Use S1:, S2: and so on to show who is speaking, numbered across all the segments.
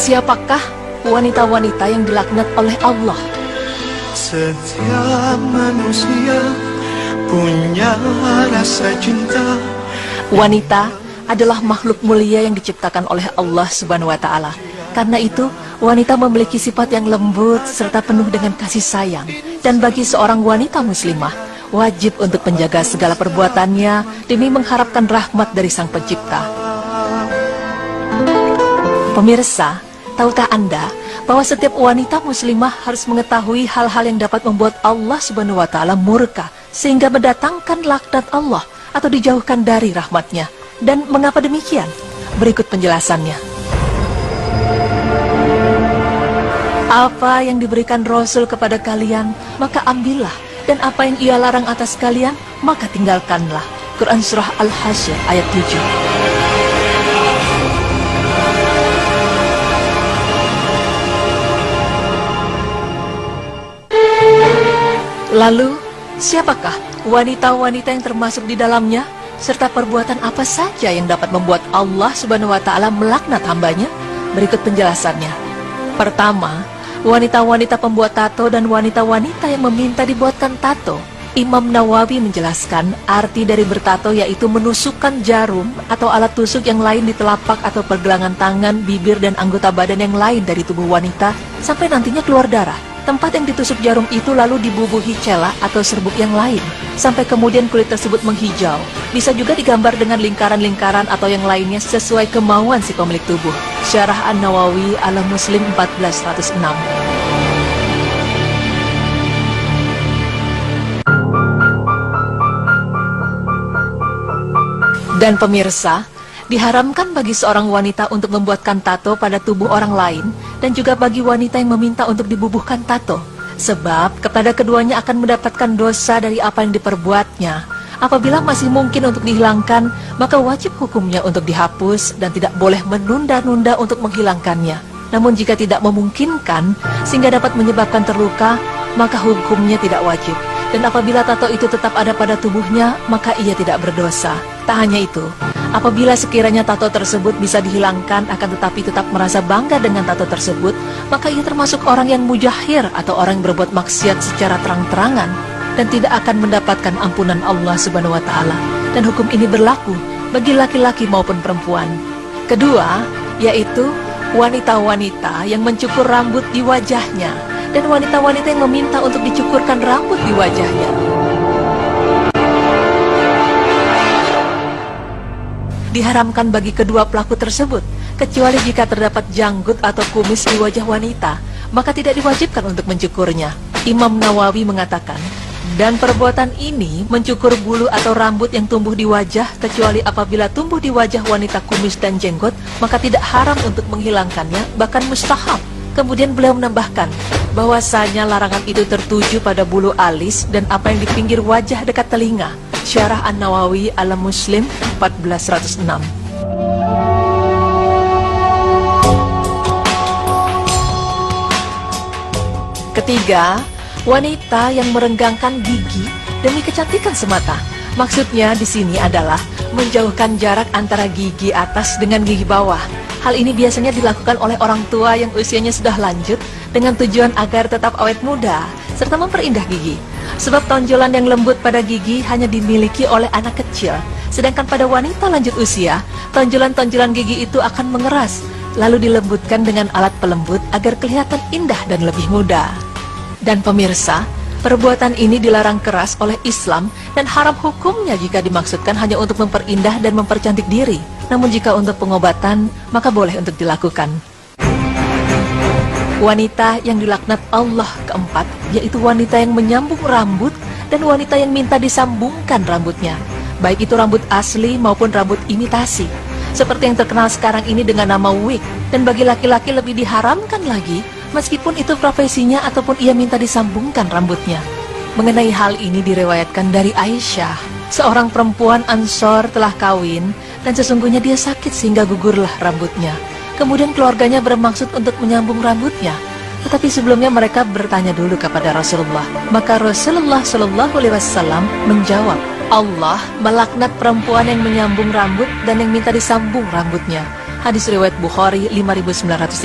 S1: Siapakah wanita-wanita yang dilaknat oleh Allah?
S2: Setiap manusia punya rasa cinta.
S1: Wanita adalah makhluk mulia yang diciptakan oleh Allah Subhanahu wa Ta'ala. Karena itu, wanita memiliki sifat yang lembut serta penuh dengan kasih sayang. Dan bagi seorang wanita muslimah, wajib untuk menjaga segala perbuatannya demi mengharapkan rahmat dari Sang Pencipta. Pemirsa, tahukah Anda bahwa setiap wanita muslimah harus mengetahui hal-hal yang dapat membuat Allah Subhanahu wa Ta'ala murka sehingga mendatangkan laknat Allah atau dijauhkan dari rahmatnya? Dan mengapa demikian? Berikut penjelasannya. Apa yang diberikan Rasul kepada kalian, maka ambillah. Dan apa yang ia larang atas kalian, maka tinggalkanlah. Quran Surah Al-Hasyr ayat 7. Lalu, siapakah wanita-wanita yang termasuk di dalamnya? Serta perbuatan apa saja yang dapat membuat Allah Subhanahu wa Ta'ala melaknat hambanya? Berikut penjelasannya. Pertama, wanita-wanita pembuat tato dan wanita-wanita yang meminta dibuatkan tato. Imam Nawawi menjelaskan arti dari bertato yaitu menusukkan jarum atau alat tusuk yang lain di telapak atau pergelangan tangan, bibir dan anggota badan yang lain dari tubuh wanita sampai nantinya keluar darah. Tempat yang ditusuk jarum itu lalu dibubuhi cela atau serbuk yang lain, sampai kemudian kulit tersebut menghijau. Bisa juga digambar dengan lingkaran-lingkaran atau yang lainnya sesuai kemauan si pemilik tubuh. Syarah An-Nawawi ala Muslim 1406. Dan pemirsa, diharamkan bagi seorang wanita untuk membuatkan tato pada tubuh orang lain dan juga bagi wanita yang meminta untuk dibubuhkan tato. Sebab kepada keduanya akan mendapatkan dosa dari apa yang diperbuatnya. Apabila masih mungkin untuk dihilangkan, maka wajib hukumnya untuk dihapus dan tidak boleh menunda-nunda untuk menghilangkannya. Namun jika tidak memungkinkan sehingga dapat menyebabkan terluka, maka hukumnya tidak wajib. Dan apabila tato itu tetap ada pada tubuhnya, maka ia tidak berdosa. Tak hanya itu, apabila sekiranya tato tersebut bisa dihilangkan akan tetapi tetap merasa bangga dengan tato tersebut, maka ia termasuk orang yang mujahir atau orang yang berbuat maksiat secara terang-terangan dan tidak akan mendapatkan ampunan Allah Subhanahu wa Ta'ala. Dan hukum ini berlaku bagi laki-laki maupun perempuan. Kedua, yaitu wanita-wanita yang mencukur rambut di wajahnya dan wanita-wanita yang meminta untuk dicukurkan rambut di wajahnya. Diharamkan bagi kedua pelaku tersebut, kecuali jika terdapat janggut atau kumis di wajah wanita, maka tidak diwajibkan untuk mencukurnya. Imam Nawawi mengatakan, dan perbuatan ini mencukur bulu atau rambut yang tumbuh di wajah, kecuali apabila tumbuh di wajah wanita kumis dan jenggot, maka tidak haram untuk menghilangkannya, bahkan mustahab. Kemudian beliau menambahkan, bahwasanya larangan itu tertuju pada bulu alis dan apa yang di pinggir wajah dekat telinga. Syarah An-Nawawi ala Muslim 1406. Ketiga, wanita yang merenggangkan gigi demi kecantikan semata. Maksudnya di sini adalah menjauhkan jarak antara gigi atas dengan gigi bawah. Hal ini biasanya dilakukan oleh orang tua yang usianya sudah lanjut dengan tujuan agar tetap awet muda serta memperindah gigi. Sebab tonjolan yang lembut pada gigi hanya dimiliki oleh anak kecil, sedangkan pada wanita lanjut usia, tonjolan-tonjolan gigi itu akan mengeras, lalu dilembutkan dengan alat pelembut agar kelihatan indah dan lebih muda. Dan pemirsa, perbuatan ini dilarang keras oleh Islam dan haram hukumnya jika dimaksudkan hanya untuk memperindah dan mempercantik diri. Namun jika untuk pengobatan, maka boleh untuk dilakukan. Wanita yang dilaknat Allah keempat, yaitu wanita yang menyambung rambut dan wanita yang minta disambungkan rambutnya, baik itu rambut asli maupun rambut imitasi, seperti yang terkenal sekarang ini dengan nama wig. Dan bagi laki-laki lebih diharamkan lagi, meskipun itu profesinya ataupun ia minta disambungkan rambutnya. Mengenai hal ini diriwayatkan dari Aisyah, seorang perempuan Ansor telah kawin dan sesungguhnya dia sakit sehingga gugurlah rambutnya. Kemudian keluarganya bermaksud untuk menyambung rambutnya, tetapi sebelumnya mereka bertanya dulu kepada Rasulullah. Maka Rasulullah SAW menjawab, Allah melaknat perempuan yang menyambung rambut dan yang minta disambung rambutnya. Hadis riwayat Bukhari 5934.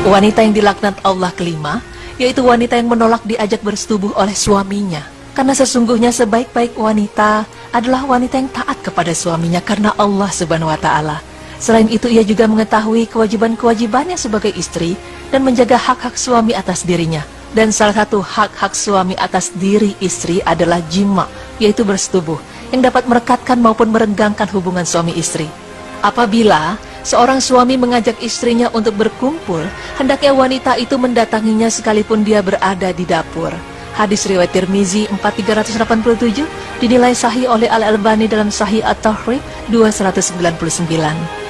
S1: Wanita yang dilaknat Allah kelima, yaitu wanita yang menolak diajak bersetubuh oleh suaminya. Karena sesungguhnya sebaik-baik wanita adalah wanita yang taat kepada suaminya karena Allah Subhanahu wa Ta'ala. Selain itu, ia juga mengetahui kewajiban-kewajibannya sebagai istri dan menjaga hak-hak suami atas dirinya. Dan salah satu hak-hak suami atas diri istri adalah jima, yaitu bersetubuh, yang dapat merekatkan maupun merenggangkan hubungan suami istri. Apabila seorang suami mengajak istrinya untuk berkumpul, hendaknya wanita itu mendatanginya sekalipun dia berada di dapur. Hadis riwayat Tirmizi 4387 dinilai sahih oleh Al-Albani dalam Sahih At-Tahrir 299.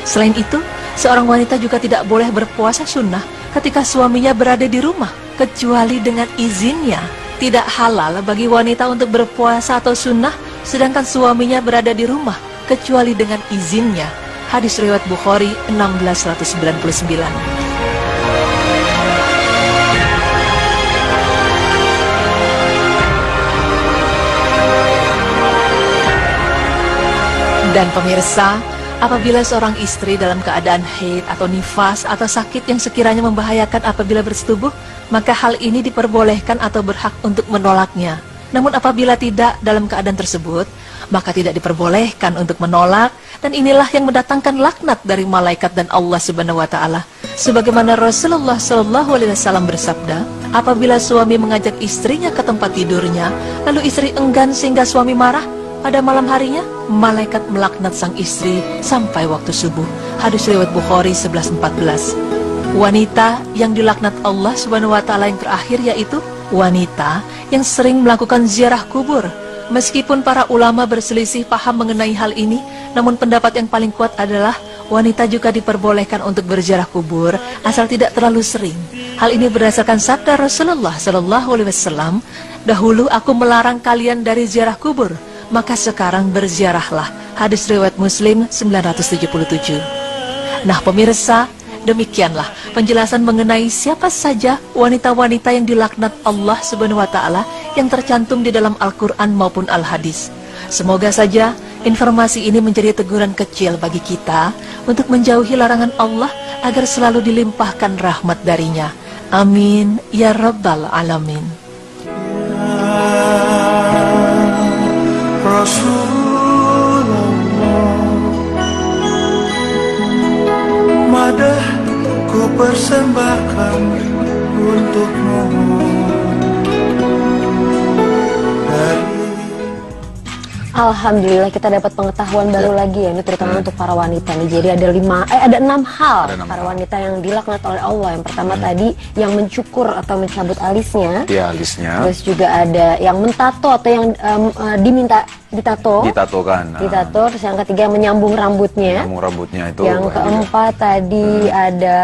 S1: Selain itu, seorang wanita juga tidak boleh berpuasa sunnah ketika suaminya berada di rumah, kecuali dengan izinnya. Tidak halal bagi wanita untuk berpuasa atau sunnah sedangkan suaminya berada di rumah, kecuali dengan izinnya. Hadis riwayat Bukhari 1699. Dan pemirsa, apabila seorang istri dalam keadaan haid atau nifas atau sakit yang sekiranya membahayakan apabila bersetubuh, maka hal ini diperbolehkan atau berhak untuk menolaknya. Namun apabila tidak dalam keadaan tersebut, maka tidak diperbolehkan untuk menolak, dan inilah yang mendatangkan laknat dari malaikat dan Allah Subhanahu wa Ta'ala. Sebagaimana Rasulullah SAW bersabda, apabila suami mengajak istrinya ke tempat tidurnya, lalu istri enggan sehingga suami marah, pada malam harinya, malaikat melaknat sang istri sampai waktu subuh. Hadis riwayat Bukhari 1114. Wanita yang dilaknat Allah Subhanahu wa Ta'ala yang terakhir yaitu wanita yang sering melakukan ziarah kubur. Meskipun para ulama berselisih paham mengenai hal ini, namun pendapat yang paling kuat adalah wanita juga diperbolehkan untuk berziarah kubur asal tidak terlalu sering. Hal ini berdasarkan sabda Rasulullah SAW, dahulu aku melarang kalian dari ziarah kubur, maka sekarang berziarahlah. Hadis riwayat Muslim 977. Nah pemirsa, demikianlah penjelasan mengenai siapa saja wanita-wanita yang dilaknat Allah Subhanahu wa Ta'ala yang tercantum di dalam Al-Quran maupun Al-Hadis. Semoga saja informasi ini menjadi teguran kecil bagi kita untuk menjauhi larangan Allah agar selalu dilimpahkan rahmat darinya. Amin ya Rabbal Alamin.
S2: Rasulullah, madah ku persembahkan untukmu.
S3: Alhamdulillah kita dapat pengetahuan baru lagi ya, ini terutama untuk para wanita nih. Jadi ada 6 hal para wanita yang dilaknat oleh Allah. Yang pertama tadi yang mencukur atau mencabut alisnya.
S4: Ya, alisnya.
S3: Terus juga ada yang mentato atau yang diminta ditato.
S4: Ditatokan.
S3: Ditato. Terus yang ketiga menyambung rambutnya.
S4: Menyambung rambutnya itu.
S3: Yang keempat tadi ada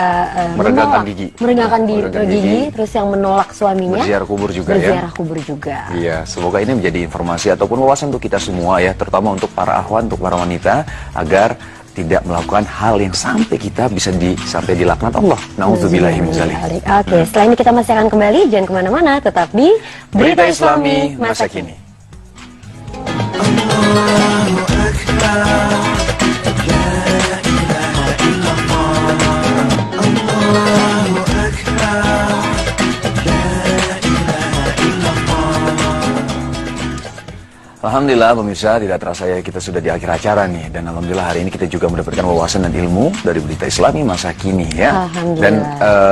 S4: meregangkan gigi.
S3: Meregangkan gigi. Terus yang menolak suaminya.
S4: Berziarah kubur juga ya.
S3: Berziarah kubur juga.
S4: Iya, semoga ini menjadi informasi ataupun wawasan untuk kita semua ya, terutama untuk para akhwan, untuk para wanita, agar tidak melakukan hal yang sampai kita bisa sampai dilaknat Allah. Nauzubillahi min dzalik.
S3: Oke, setelah ini kita masih akan kembali, jangan kemana-mana, tetap di
S4: Berita Islami Masa Kini.
S2: Allahu Akbar, la ilaha illallah. Allahu Akbar, la ilaha illallah.
S4: Alhamdulillah pemirsa, tidak terasa ya kita sudah di akhir acara nih, dan alhamdulillah hari ini kita juga mendapatkan wawasan dan ilmu dari Berita Islami Masa Kini ya. Dan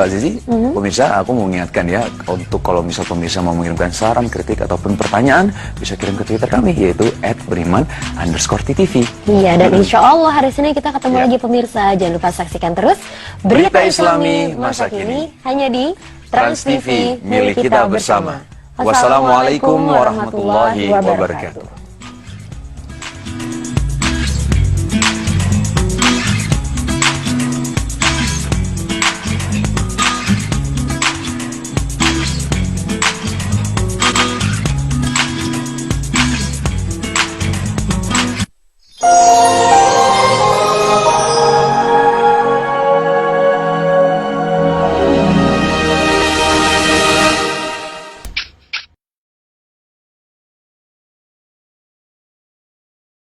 S4: Zizi, pemirsa, aku mau mengingatkan ya, untuk kalau misal pemirsa mau mengirimkan saran, kritik ataupun pertanyaan, bisa kirim ke Twitter kami, yaitu @beriman_ttv.
S3: Iya, dan insya Allah hari Senin kita ketemu lagi pemirsa. Jangan lupa saksikan terus
S4: Berita Islami Masa Kini
S3: hanya di
S4: Trans TV, milik kita bersama. Wassalamualaikum warahmatullahi wabarakatuh.